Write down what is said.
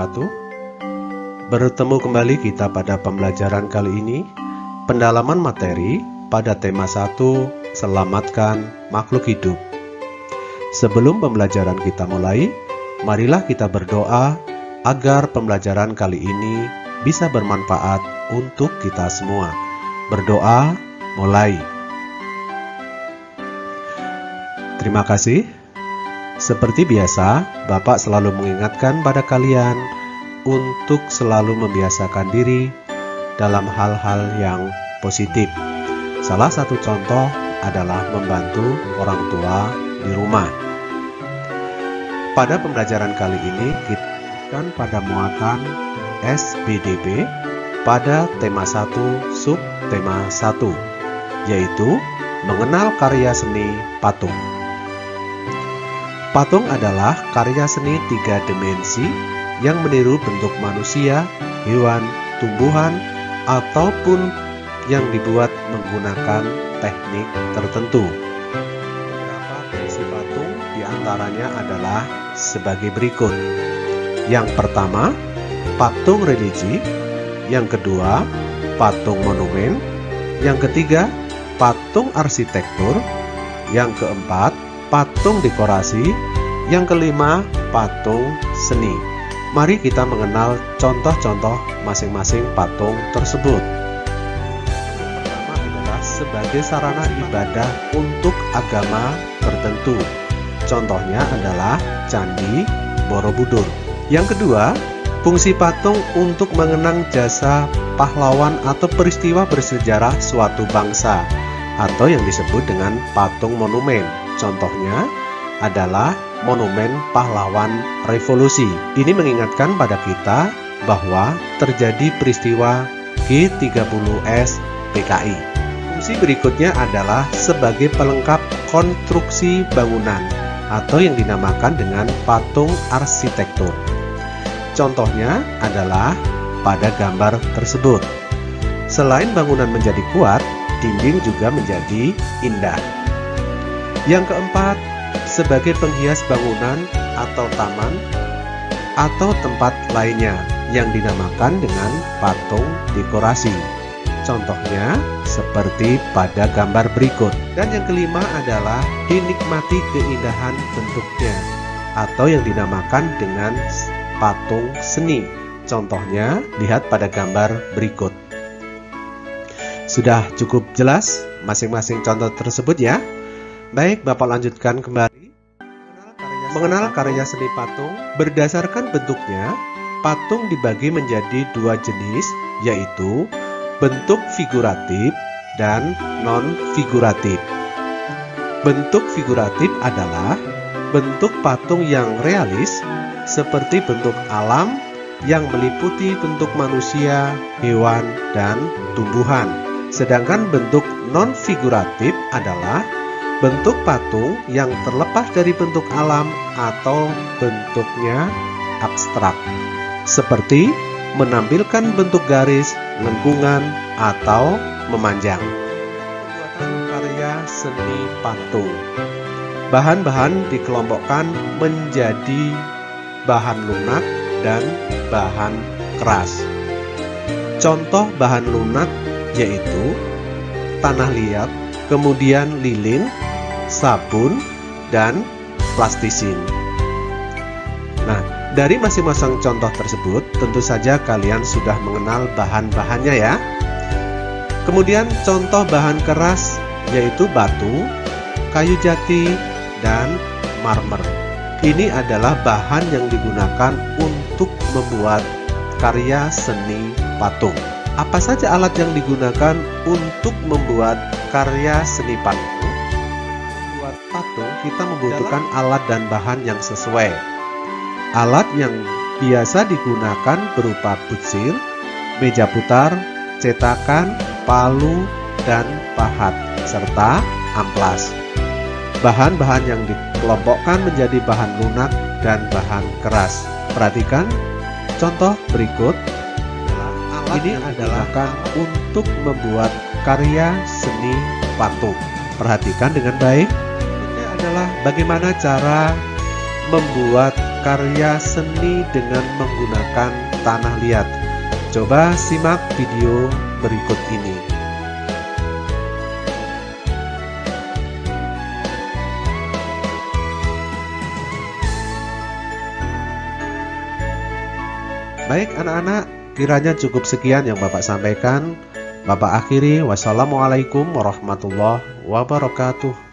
wabarakatuh. Bertemu kembali kita pada pembelajaran kali ini, pendalaman materi pada tema 1, selamatkan makhluk hidup. Sebelum pembelajaran kita mulai, marilah kita berdoa agar pembelajaran kali ini bisa bermanfaat untuk kita semua. Berdoa mulai. Terima kasih. Seperti biasa, Bapak selalu mengingatkan pada kalian untuk selalu membiasakan diri dalam hal-hal yang positif. Salah satu contoh adalah membantu orang tua di rumah. Pada pembelajaran kali ini, kita akan pada muatan SBDP pada tema 1 sub tema 1, yaitu mengenal karya seni patung. Patung adalah karya seni 3 dimensi yang meniru bentuk manusia, hewan, tumbuhan, ataupun yang dibuat menggunakan teknik tertentu. Beberapa fungsi patung diantaranya adalah sebagai berikut. Yang pertama, patung religi. Yang kedua, patung monumen. Yang ketiga, patung arsitektur. Yang keempat, patung dekorasi. Yang kelima, patung seni. Mari kita mengenal contoh-contoh masing-masing patung tersebut. Yang pertama adalah sebagai sarana ibadah untuk agama tertentu. Contohnya adalah Candi Borobudur. Yang kedua, fungsi patung untuk mengenang jasa pahlawan atau peristiwa bersejarah suatu bangsa, atau yang disebut dengan patung monumen. Contohnya adalah Monumen Pahlawan Revolusi. Ini mengingatkan pada kita bahwa terjadi peristiwa G30S PKI. Fungsi berikutnya adalah sebagai pelengkap konstruksi bangunan atau yang dinamakan dengan patung arsitektur. Contohnya adalah pada gambar tersebut. Selain bangunan menjadi kuat, dinding juga menjadi indah. Yang keempat, sebagai penghias bangunan atau taman atau tempat lainnya yang dinamakan dengan patung dekorasi. Contohnya seperti pada gambar berikut. Dan yang kelima adalah dinikmati keindahan bentuknya atau yang dinamakan dengan patung seni. Contohnya lihat pada gambar berikut. Sudah cukup jelas masing-masing contoh tersebut ya? Baik, Bapak lanjutkan kembali. Mengenal karya seni patung. Berdasarkan bentuknya, patung dibagi menjadi 2 jenis, yaitu bentuk figuratif dan non-figuratif. Bentuk figuratif adalah bentuk patung yang realis, seperti bentuk alam yang meliputi bentuk manusia, hewan, dan tumbuhan. Sedangkan bentuk non-figuratif adalah bentuk patung yang terlepas dari bentuk alam atau bentuknya abstrak, seperti menampilkan bentuk garis, lengkungan, atau memanjang. Pembuatan karya seni patung. Bahan-bahan dikelompokkan menjadi bahan lunak dan bahan keras. Contoh bahan lunak yaitu tanah liat, kemudian lilin, sabun, dan plastisin. Nah, dari masing-masing contoh tersebut, tentu saja kalian sudah mengenal bahan-bahannya ya. Kemudian contoh bahan keras yaitu batu, kayu jati, dan marmer. Ini adalah bahan yang digunakan untuk membuat karya seni patung. Apa saja alat yang digunakan untuk membuat karya seni patung? Membuat patung kita membutuhkan alat dan bahan yang sesuai. Alat yang biasa digunakan berupa putsir, meja putar, cetakan, palu, dan pahat, serta amplas. Bahan-bahan yang dikelompokkan menjadi bahan lunak dan bahan keras. Perhatikan contoh berikut. Ini adalah untuk membuat karya seni patung. Perhatikan dengan baik. Ini adalah bagaimana cara membuat karya seni dengan menggunakan tanah liat. Coba simak video berikut ini. Baik anak-anak, kiranya cukup sekian yang Bapak sampaikan. Bapak akhiri, wassalamualaikum warahmatullahi wabarakatuh.